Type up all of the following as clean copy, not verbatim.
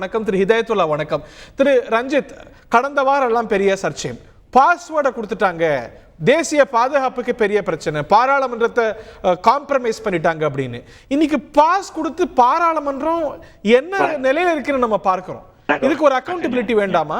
வணக்கம் திரு ஹிதாயத்துல்லா. வணக்கம் திரு ரஞ்சித். கடந்த வாரம் எல்லாம் பெரிய சர்ச்சை, பாஸ்வேர்டை கொடுத்துட்டாங்க, தேசிய பாதுகாப்புக்கு பெரிய பிரச்சனை, பாராளுமன்றத்தை காம்ப்ரமைஸ் பண்ணிட்டாங்க அப்படின்னு. இன்னைக்கு பாஸ் கொடுத்து பாராளுமன்றம் என்ன நிலையில இருக்குன்னு நம்ம பார்க்கிறோம். இதுக்கு ஒரு அக்கௌண்டபிலிட்டி வேண்டாமா?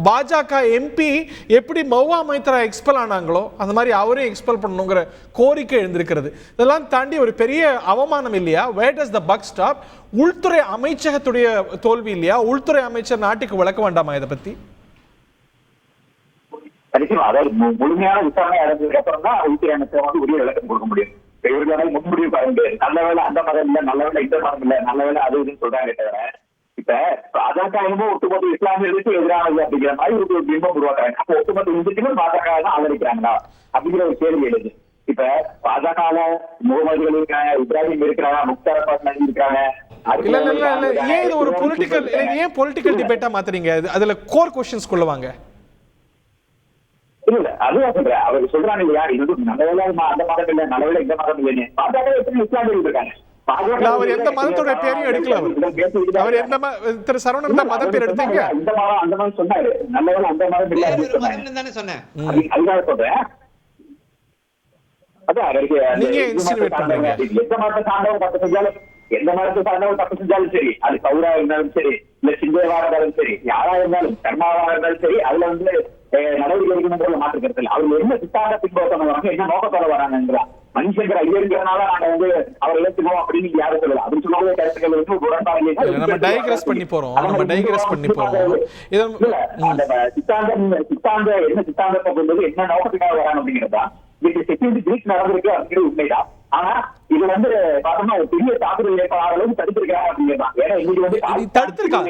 பாஜக எம்பி எப்படி மௌவா மைத்ரா எக்ஸ்பெல் ஆனாங்களோ அந்த மாதிரி அவரையும் எக்ஸ்பெல் பண்ணணுங்கிற கோரிக்கை எழுந்திருக்கிறது. இதெல்லாம் தாண்டி ஒரு பெரிய அவமானம் இல்லையா? வேர் டஸ் த பக் ஸ்டாப்? உள்துறை அமைச்சகத்துடைய தோல்வி இல்லையா? உள்துறை அமைச்சர் நாட்டுக்கு விளக்க வேண்டாமா இதை பத்தி? அதாவது முழுமையான விசாரணை அடைஞ்சதுக்கு அப்புறம் தான் உள்துறை அமைச்சர் வந்து உரிய விளக்கம் கொடுக்க முடியும். இவர்கள் முன்முடிவு பாருங்க, நல்ல வேலை அந்த மதம் இல்ல, நல்ல வேலை இந்த மதம் இல்ல, நல்ல வேலை அது இதுன்னு சொல்றாங்க தவிர இப்ப பாஜக ஒட்டுமொத்த இஸ்லாமியர்களுக்கு எதிரானது அப்படிங்கிற மாதிரி ஒரு பிம்பம் உருவாக்குறாங்க. அப்ப ஒட்டுமொத்த இந்துக்களும் பாஜக தான் ஆதரிக்கிறாங்களா அப்படிங்கிற ஒரு கேள்வி எழுது. இப்ப பாஜக முகமதுகள் இருக்காங்க, இப்ராஹிம் இருக்கிறாங்க, முக்தார் அப்பாஸ் நபி இருக்காங்க. ஏன் இது ஒரு பொலிட்டிக்கல், ஏன் பொலிட்டிக்கல் டிபேட்டா மாத்துறீங்க? அதுல கோர் क्वेश्चंस கொள்ளுவாங்க. இல்ல அதுதான் சொல்றேன். அவர் சொல்றாங்க இல்லையா, இது நல்ல வேலை அந்த மதம் இல்ல, நல்ல வேலை இந்த மதம் இல்லைன்னு. பாஜக எத்தனை இஸ்லாமியர்கள் இருக்காங்க. அவர் எந்த மதத்தோட பேரையும் எடுக்கல. அவர் எந்த திரு சரவணன் தான் மத பேர் எடுத்தீங்க. இந்த மதம் அந்த மதம் சொன்னாரு, நல்ல வேலை அந்த மதம் இல்ல தானே சொன்னேன். அதுதான் சொல்றேன். அதான் நீங்க இன்சினுவேட் பண்றீங்க. எந்த மதத்தை சார்ந்தவங்க தப்பு செஞ்சாலும், எந்த மதத்தை சார்ந்தவங்க தப்பு செஞ்சாலும் சரி, அது கௌரா இருந்தாலும் சரி, இல்ல சிந்தேவா இருந்தாலும் சரி, யாரா இருந்தாலும் கர்மாவா இருந்தாலும் சரி, அதுல வந்து நடவடிக்கை எடுக்கணும்ன்ற மாற்றுக்கிறது இல்லை. அவங்க என்ன சித்தாந்த பின்பற்ற வராங்க, என்ன நோக்கத்தோட வராங்கன்றா. மனுஷங்கிற ஐயங்கிறதுனால நாங்க வந்து அவர் இழத்துக்கோம் அப்படின்னு யாரும் சொல்லல. அப்படின்னு சொல்லக்கூடிய கருத்துக்கள் வந்து நம்ம டைக்ரஸ் பண்ணி போறோம். சித்தாந்த என்ன சித்தாந்தத்தை கொண்டது, என்ன நோக்கத்துக்காக வராங்க அப்படிங்கிறதா செக்யூரிட்டி பிரீச் நடந்திருக்கு அப்படிங்கிறது உண்மைதான். ஆனா இது வந்து பார்த்தோம்னா ஒரு பெரிய தாக்குதல் ஏற்படாத அளவுக்கு தடுத்திருக்காங்க அப்படிங்கிறதான். ஏன்னா இன்னைக்கு வந்து தடுத்திருக்காங்க.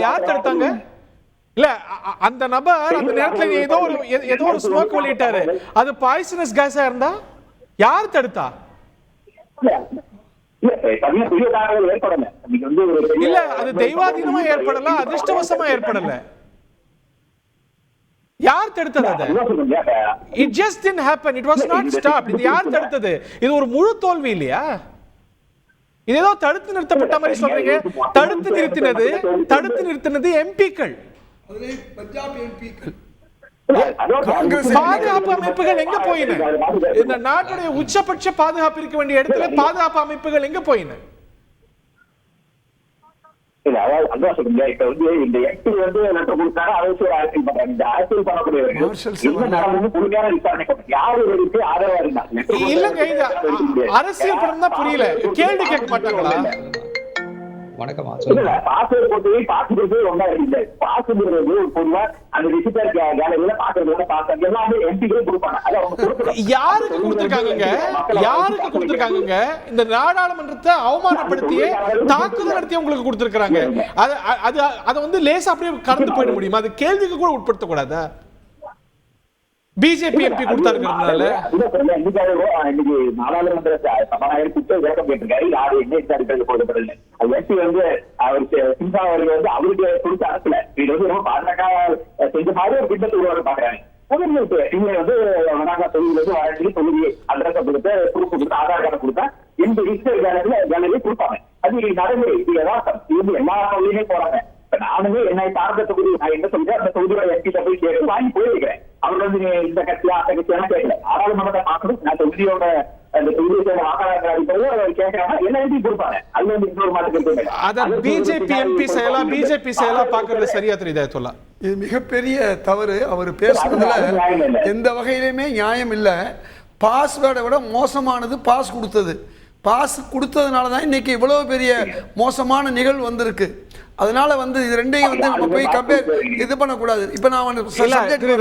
யார் தடுத்தாங்க? இல்ல அந்த நபர் அந்த நேரத்துல ஏதோ ஒரு ஸ்மோக் வெளியிட்டாரு, அது பாய்சனஸ் கேஸா இருந்தா யார் தடுத்தா? இல்ல அது தெய்வாதீனமா ஏற்படல, அதிர்ஷ்டவசமா ஏற்படல. யார் தடுத்தது? அது it just didn't happen, it was not stopped. இது யார் தடுத்தது? இது ஒரு முழு தோல்வி இல்லையா? இது ஏதோ தடுத்து நிறுத்தப்பட்ட மாதிரி சொல்றீங்க. தடுத்து நிறுத்தினது எம்பிக்கள். பாதுகாப்பு அமைப்புகள் எங்க போயின? இந்த நாட்டுடைய உச்சபட்ச பாதுகாப்பு இருக்க வேண்டிய இடத்துல பாதுகாப்பு அமைப்புகள் எங்க போயின? இல்லங்க, அரசியல் படம் தான் புரியல, கேள்வி கேட்க மாட்டாங்களா? யாருக்கு கொடுத்திருக்காங்க? இந்த நாடாளுமன்றத்தை அவமானப்படுத்திய தாக்குதல் நடத்தி உங்களுக்கு கொடுத்திருக்காங்க. அதை வந்து லேசா அப்படியே கடந்து போயிட முடியுமா? அது கேள்விக்கு கூட உட்படுத்த கூடாதா? பிஜேபி எம்பி கொடுத்தாருங்கிறதுனால இன்னைக்கு நாடாளுமன்ற சபாநாயகர் விளக்கம் கேட்டிருக்காரு. யாரு என்ன விசாரிக்கிறது போடப்படல. அது எம்பி வந்து அவர் சின்ஹா அவர்கள் வந்து அவருக்கு கொடுத்த அரசுல இது வந்து ரொம்ப பாஜக செஞ்ச மாதிரி ஒரு திட்டத்தை உருவாக்க பாக்குறாங்க. இங்க வந்து தொகுதியில இருந்து வழங்கி தொகுதி அட்ரஸ் கொடுத்து ப்ரூஃப் கொடுத்து ஆதார் கார்டு கொடுத்தா எந்த ரிஜிஸ்டர் கேலரியை கொடுப்பாங்க. அது நடைமுறை, இது யதார்த்தம். இது எல்லா தொகுதியுமே போறாங்க. நானுமே என்னை சார்ந்த தொகுதி நான் என்ன சொல்றேன், அந்த தொகுதியோட எம்பிட்ட போய் கேட்டு வாங்கி போயிருக்கிறேன். அவர் வந்து இந்த கட்சியா அந்த கட்சியெல்லாம் கேட்கல. ஆராளுமன்றத்தை பார்க்கணும், நான் தொகுதியோட அந்த தொகுதியோட வாக்காளர்கள் அடிப்படையில் கேட்கறாங்க, என்ன எம்பி கொடுப்பாங்க. அது வந்து இன்னொரு மாற்றத்திற்கு பிஜேபி செயலா பாக்குறது சரியா தெரியுதா? இது மிகப்பெரிய தவறு. அவர் பேசுறதுல எந்த வகையிலுமே நியாயம் இல்லை. பாஸ்வேர்டை விட மோசமானது பாஸ் கொடுத்தது. பாஸ் கொடுத்ததுனால தான் இன்னைக்கு இவ்வளவு பெரிய மோசமான நிகழ்வு வந்திருக்கு. அதனால வந்து இது ரெண்டையும் வந்து நம்ம போய் கம்பேர் இது பண்ணக்கூடாது. இப்ப நான்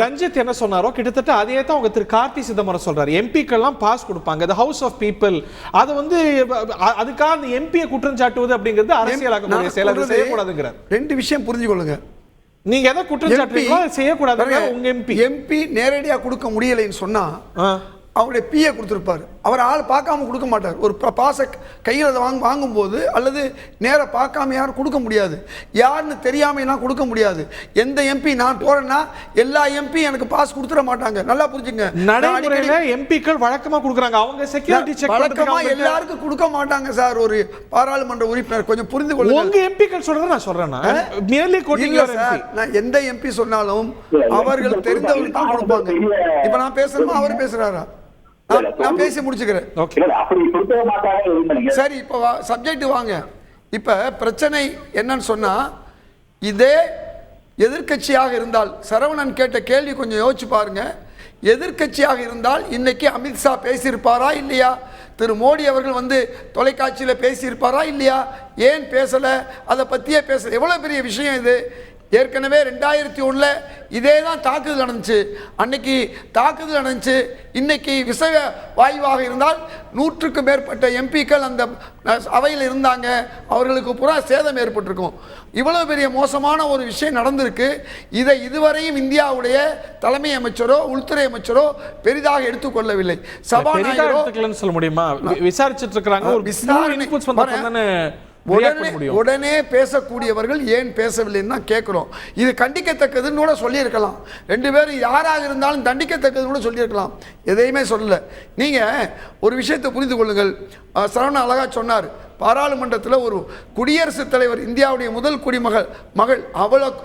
ரஞ்சித் என்ன சொன்னாரோ கிட்டத்தட்ட அதே தான் உங்க திரு கார்த்தி சிதம்பரம் சொல்றாரு. எம்பிக்கெல்லாம் பாஸ் கொடுப்பாங்க, ஹவுஸ் ஆஃப் பீப்புள். அதை வந்து அதுக்காக அந்த எம்பியை குற்றம் சாட்டுவது அப்படிங்கிறது அரசியலாக்கக்கூடிய செயல், செய்யக்கூடாதுங்கிறார். ரெண்டு விஷயம் புரிஞ்சுக்கொள்ளுங்க. நீங்க எதை குற்றம் சாட்டுறீங்களோ செய்யக்கூடாது. உங்க எம்பி நேரடியா கொடுக்க முடியலைன்னு சொன்னா அவருடைய பிஏ கொடுத்திருப்பாரு. அவர் ஆள் பார்க்காம கொடுக்க மாட்டார். ஒரு பாஸை கையில் அதை வாங்கும்போது அல்லது நேராக பார்க்காம யாரும் கொடுக்க முடியாது, யாருன்னு தெரியாமலாம் கொடுக்க முடியாது. எந்த எம்பி நான் போறேன்னா எல்லா எம்பி எனக்கு பாஸ் கொடுத்துட மாட்டாங்க, நல்லா புரிஞ்சுங்க. நடைமுறையில எம்பிக்கள் வழக்கமா கொடுக்குறாங்க, அவங்க செக்யூரிட்டி செக் வழக்கமா எல்லாருக்கும் கொடுக்க மாட்டாங்க சார். ஒரு பாராளுமன்ற உறுப்பினர் கொஞ்சம் புரிந்து கொள்ளுங்க. உங்க எம்பிக்கள் சொல்றத நான் சொல்றேன்னா merely quoting your MP. நான் எந்த எம்பி சொன்னாலும் அவர்கள் தெரிந்தவர்கள் தான் கொடுப்பாங்க. இப்ப நான் பேசணுமா அவர் பேசுறாரா? நான் பேசி முடிச்சுக்கிறேன். சரி, இப்ப சப்ஜெக்ட் வாங்க. இப்ப பிரச்சனை என்னன்னு சொன்னா, இதே எதிர்க்கட்சியாக இருந்தால், சரவணன் கேட்ட கேள்வி கொஞ்சம் யோசிச்சு பாருங்க. எதிர்க்கட்சியாக இருந்தால் இன்னைக்கு அமித்ஷா பேசியிருப்பாரா இல்லையா? திரு மோடி அவர்கள் வந்து தொலைக்காட்சியில் பேசியிருப்பாரா இல்லையா? ஏன் பேசலை? அதை பற்றியே பேசல. எவ்வளோ பெரிய விஷயம் இது. ஏற்கனவே 2001 இதே தான் தாக்குதல் நடந்துச்சு. அன்னைக்கு தாக்குதல் நடந்துச்சு. இன்னைக்கு விஷ வாயுவாக இருந்தால் 100க்கும் மேற்பட்ட எம்பிக்கள் அந்த அவையில் இருந்தாங்க, அவர்களுக்கு பூரா சேதம் ஏற்பட்டிருக்கும். இவ்வளவு பெரிய மோசமான ஒரு விஷயம் நடந்திருக்கு. இதை இதுவரையும் இந்தியாவுடைய தலைமை அமைச்சரோ உள்துறை அமைச்சரோ பெரிதாக எடுத்துக்கொள்ளவில்லை. சபாநாயகரோ சொல்ல முடியுமா? விசாரிச்சுட்டு இருக்காங்க, ஒரு விசாரணை உடனே பேசக்கூடியவர்கள் ஏன் பேசவில்லைன்னு தான் கேட்கிறோம். இது கண்டிக்கத்தக்கதுன்னு கூட சொல்லியிருக்கலாம். 2 பேரும் யாராக இருந்தாலும் தண்டிக்கத்தக்கதுன்னு கூட சொல்லியிருக்கலாம். எதையுமே சொல்லல. நீங்க ஒரு விஷயத்தை புரிந்து கொள்ளுங்கள். சரவணன் அழகா சொன்னார், பாராளுமன்றத்தில் ஒரு குடியரசுத் தலைவர், இந்தியாவுடைய முதல் மகள்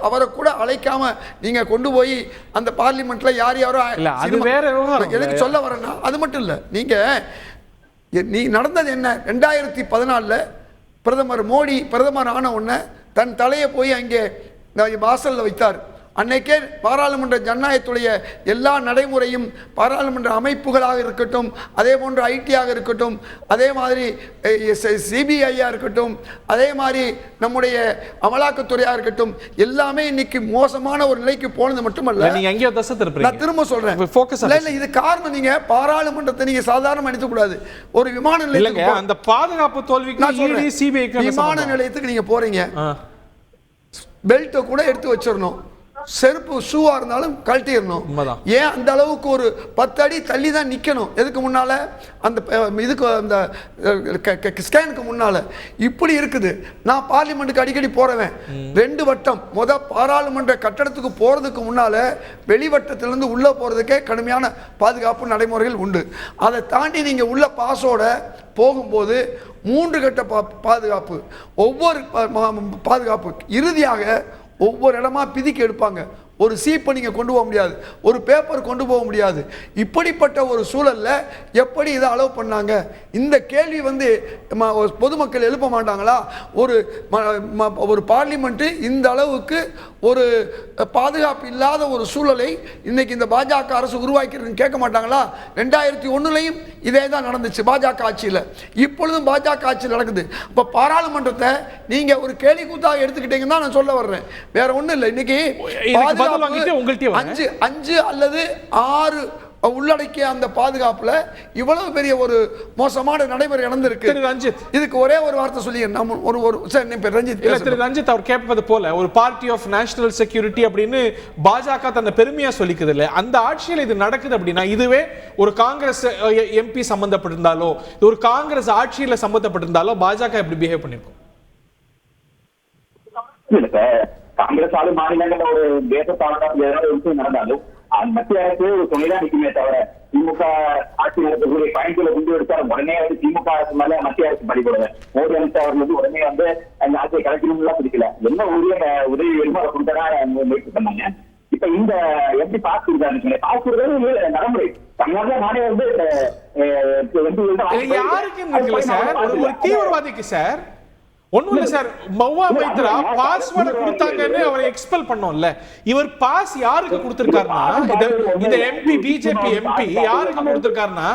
அவரை கூட அழைக்காம நீங்க கொண்டு போய் அந்த பார்லிமெண்ட்ல யாரோ எதுக்கு சொல்ல வரேன்னா, அது மட்டும் இல்லை. நீ நடந்தது என்ன? 2014 பிரதமர் மோடி பிரதமர் ஆன உடனே தன் தலையை போய் அங்கே வாசலில் வைத்தார். அன்னைக்கே பாராளுமன்ற ஜனநாயகத்துடைய எல்லா நடைமுறையும், பாராளுமன்ற அமைப்புகளாக இருக்கட்டும், அதே போன்று ஐடியாக இருக்கட்டும், அதே மாதிரி சிபிஐயாக இருக்கட்டும், அதே மாதிரி நம்முடைய அமலாக்கத்துறையாக இருக்கட்டும், எல்லாமே இன்னைக்கு மோசமான ஒரு நிலைக்கு போனது மட்டுமல்ல. நான் திரும்ப சொல்றேன், இது காரணம் நீங்க பாராளுமன்றத்தை நீங்க சாதாரண அடிக்க கூடாது. ஒரு விமான நிலையத்துக்கு, அந்த பாதுகாப்பு தோல்விக்கு விமான நிலையத்துக்கு நீங்க போறீங்க, பெல்ட்டை கூட எடுத்து வச்சிடணும், செருப்பு ஷூவா இருந்தாலும் கழட்டிடணும். ஏன் அந்த அளவுக்கு ஒரு 10 அடி தள்ளி தான் நிக்கணும். எதுக்கு முன்னால? அந்த இதுக்கு அந்த ஸ்கேனுக்கு முன்னால. இப்படி இருக்குது. நான் பார்லிமெண்ட்டுக்கு அடிக்கடி போறேன். 2 வட்டம் பாராளுமன்ற கட்டடத்துக்கு போறதுக்கு முன்னால வெளிவட்டத்திலிருந்து உள்ள போறதுக்கே கடுமையான பாதுகாப்பு நடைமுறைகள் உண்டு. அதை தாண்டி நீங்க உள்ள பாஸோட போகும்போது 3 கட்ட பாதுகாப்பு, ஒவ்வொரு பாதுகாப்பு, இறுதியாக ஒவ்வொரு இடமா பிதிக்கி எடுப்பாங்க. ஒரு சீப்பை நீங்க கொண்டு போக முடியாது, ஒரு பேப்பர் கொண்டு போக முடியாது. இப்படிப்பட்ட ஒரு சூழல்ல எப்படி இதை அலோவ் பண்ணாங்க? இந்த கேள்வி வந்து பொதுமக்கள் எழுப்ப மாட்டாங்களா? ஒரு பார்லிமெண்ட் இந்த அளவுக்கு ஒரு பாதுகாப்பு இல்லாத ஒரு சூழலை இன்னைக்கு இந்த பாஜக அரசு உருவாக்கி கேட்க மாட்டாங்களா? 2001 இதே தான் நடந்துச்சு பாஜக ஆட்சியில். இப்பொழுதும் பாஜக ஆட்சியில் நடக்குது. இப்போ பாராளுமன்றத்தை நீங்க ஒரு கேலி கூத்தாக எடுத்துக்கிட்டீங்கன்னா நான் சொல்ல வர்றேன், வேற ஒண்ணும் இல்லை. இன்னைக்கு 5 அல்லது 6 உள்ளடக்கிய அந்த பாதுகாப்புல இவ்வளவு பெரிய ஒரு மோசமான நடைமுறை நடந்திருக்கு. இதுக்கு ஒரே ஒரு வார்த்தை சொல்லி ரஞ்சித் அவர் கேட்பது போல ஒரு பார்ட்டி ஆஃப் நேஷனல் செக்யூரிட்டி அப்படின்னு பாஜக தன்னை பெருமையா சொல்லிக்குது இல்ல, அந்த ஆட்சியில் இது நடக்குது அப்படின்னா, இதுவே ஒரு காங்கிரஸ் எம்பி சம்பந்தப்பட்டிருந்தாலோ, ஒரு காங்கிரஸ் ஆட்சியில சம்பந்தப்பட்டிருந்தாலோ பாஜக எப்படி பிஹேவ் பண்ணிருக்கும்? காங்கிரஸ் ஆளு மாநிலங்கள்ல ஒரு தேச நடந்தாலும் மத்திய அரசு ஒரு துணைதான் நிற்குமே தவிர, திமுக ஆட்சி நடத்தக்கூடிய பயன்களை கொண்டு எடுத்தாலும் உடனே வந்து திமுக அரசு மேல மத்திய அரசு படிப்படுது. மோடி அமித்ஷா அவர்கள் வந்து உடனே வந்து அந்த ஆட்சியை கலைக்கணும்லாம் பிடிக்கல, என்ன உதவி வேணுமோ அதை கொடுத்ததான் முயற்சி பண்ணாங்க. இப்ப இந்த எப்படி பாஸ் கொடுத்தாரு, பாஸ் கொடுத்தது நடைமுறை. தமிழ்நாட்டுல நானே வந்து ஒரு தீவிரவாதிக்கு சார் ஒண்ணும் இல்ல சார், மௌவா மைத்ரா பாஸ்வேர்ட் கொடுத்தாங்கன்னு அவரை எக்ஸ்பெல் பண்ணோம்ல. இவர் பாஸ் யாருக்கு கொடுத்திருக்காருன்னா, இந்த எம்பி பிஜேபி எம்பி யாருக்கு கொடுத்திருக்காருன்னா,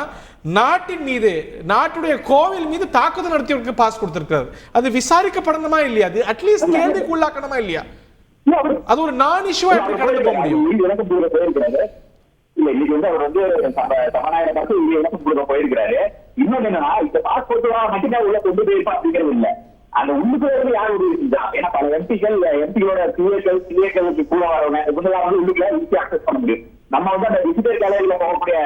நாட்டின் மீது, நாட்டுடைய கோவில் மீது தாக்குதல் நடத்தியவருக்கு பாஸ் கொடுத்திருக்காரு. அது விசாரிக்கப்படணுமா இல்லையா? அது அட்லீஸ்ட் கேள்விக்கு உள்ளாக்கணுமா இல்லையா? அது ஒரு நான் இஷ்யூவா எப்படி கடந்து போக முடியும்? இல்ல, இன்னைக்கு வந்து அவர் வந்து சபாநாயகர் பார்த்து இலக்கம் கொடுக்க போயிருக்கிறாரு. இன்னொன்னு என்னன்னா, இந்த பாஸ் கொடுத்தா மட்டும்தான் உள்ள கொண்டு போயிருப்பா அப்படிங்கிறது இல்ல, அந்த உள்ளுக்குள்ள யார் உதவி செஞ்சா? ஏன்னா பல எம்பிகளோட சிஏக்களுக்கு கூட வரவங்க உள்ளுக்குள்ள ஈஸியா அக்சஸ் பண்ண முடியும். நம்ம வந்து அந்த விசிட்டர் கேலரியில போகக்கூடிய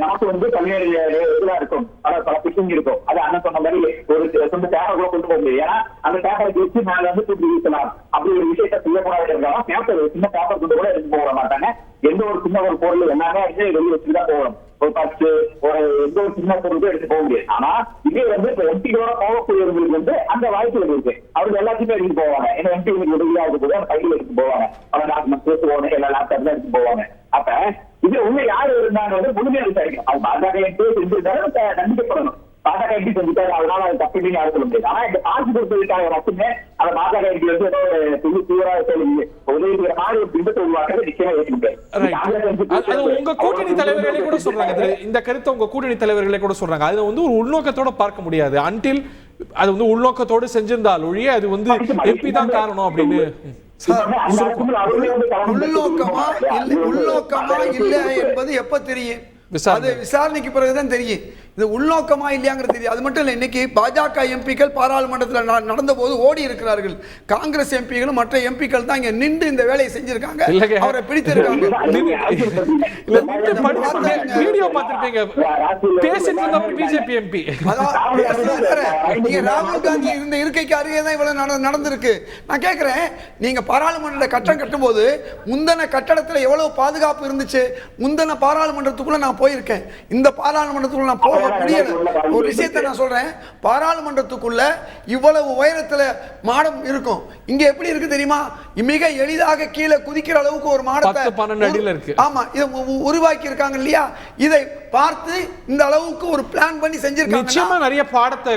நமக்கு வந்து பல்வேறு இதெல்லாம் இருக்கும், பல பிசிங் இருக்கும். அது அண்ணன் சொன்ன மாதிரி ஒரு சொந்த பேப்பர் கூட கொண்டு போக முடியும். ஏன்னா அந்த பேப்பரை வச்சு மேல வந்து தூக்கி வீசலாம், அப்படி ஒரு விஷயத்த செய்யக்கூடாது இருந்தாலும் பேப்பர் சின்ன பேப்பர் கொண்டு கூட எடுத்து போக மாட்டாங்க. எந்த ஒரு சின்ன ஒரு பொருள் எல்லாமே வெளியே வச்சுதான் போகணும். ஒரு பத்து ஒரு எந்த ஒரு சின்ன பொருளுக்கும் எடுத்து போக முடியாது. ஆனா இதே வந்து இப்ப எம்பிகளோட போகக்கூடியவங்களுக்கு வந்து அந்த வாய்ப்புகள் இருக்கு. அவருக்கு எல்லாத்தையுமே எடுத்து போவாங்க. ஏன்னா எம்பி உதவியா இருக்கும் போது அந்த கையில் எடுத்து போவாங்க. அவங்க டாக்குமெண்ட் பேசுவாங்க, எல்லா லேப்டாப்ல எடுத்து போவாங்க. அப்ப இது உண்மை யாரு இருந்தாங்க வந்து முழுமையா விசாரிக்கணும். அவங்க பாஜக எம்பி செஞ்சிருந்தாலும் தண்டிக்கப்படணும். பாஜக எம்பி செஞ்சுட்டாரு, அதனால அது தப்பு யாரும் சொல்ல முடியாது. ஆனா இந்த காசு கொடுத்ததுக்காக மட்டுமே அந்த பாஜக எம்பி வந்து ஏதோ தீவிர உதவி செய்யற மாதிரி ஒரு பிம்பத்தை உருவாக்குறது நிச்சயமா ஏற்க முடியாது. உங்க கூட்டணி தலைவர்களே கூட சொல்றாங்க, இந்த கருத்தை உங்க கூட்டணி தலைவர்களே கூட சொல்றாங்க. அது வந்து ஒரு உள்நோக்கத்தோட பார்க்க முடியாது. அன்டில் அது வந்து உள்நோக்கத்தோடு செஞ்சிருந்தால் ஒழிய அது வந்து எம்பி தான் காரணம் அப்படின்னு. உள்நோக்கமா இல்ல என்பது எப்ப தெரியும்? அது விசாரணைக்கு பிறகுதான் தெரியும். இது உள்நோக்கமா இல்லையாங்கிறது தெரியும். அது மட்டும் இல்லை, இன்னைக்கு பாஜக எம்பிக்கள் பாராளுமன்றத்தில் நடந்த போது ஓடி இருக்கிறார்கள். காங்கிரஸ் எம்பிகளும் மற்ற எம்பிக்கள் தான் இங்க நின்று இந்த வேலையை செஞ்சிருக்காங்க, அவரை பிடித்திருக்காங்க. வீடியோ பார்த்திருப்பீங்க, பேசிட்டு இருந்தவர் பிஜேபி எம்பி. நீங்க ராகுல் காந்தி இருந்த இருக்கைக்கு அருகே தான் இவ்வளவு நடந்திருக்கு. நான் கேட்கிறேன், நீங்க பாராளுமன்ற கட்டடம் கட்டும் போது முந்தன கட்டடத்துல எவ்வளவு பாதுகாப்பு இருந்துச்சு? முந்தன பாராளுமன்றத்துக்குள்ள நான் போயிருக்கேன். இந்த பாராளுமன்றத்துக்குள்ள நான் போக முடியல. ஒரு விஷயத்தை நான் சொல்றேன், பாராளுமன்றத்துக்குள்ள இவ்வளவு உயரத்துல மாடம் இருக்கும். இங்க எப்படி இருக்கு தெரியுமா? மிக எளிதாக கீழே குதிக்கிற அளவுக்கு ஒரு மாடத்தை 10-12 அடியில இருக்கு. ஆமா, இதை உருவாக்கி இருக்காங்க இல்லையா? இதை பார்த்து இந்த அளவுக்கு ஒரு பிளான் பண்ணி செஞ்சிருக்காங்க. நிச்சயமா நிறைய பாடத்தை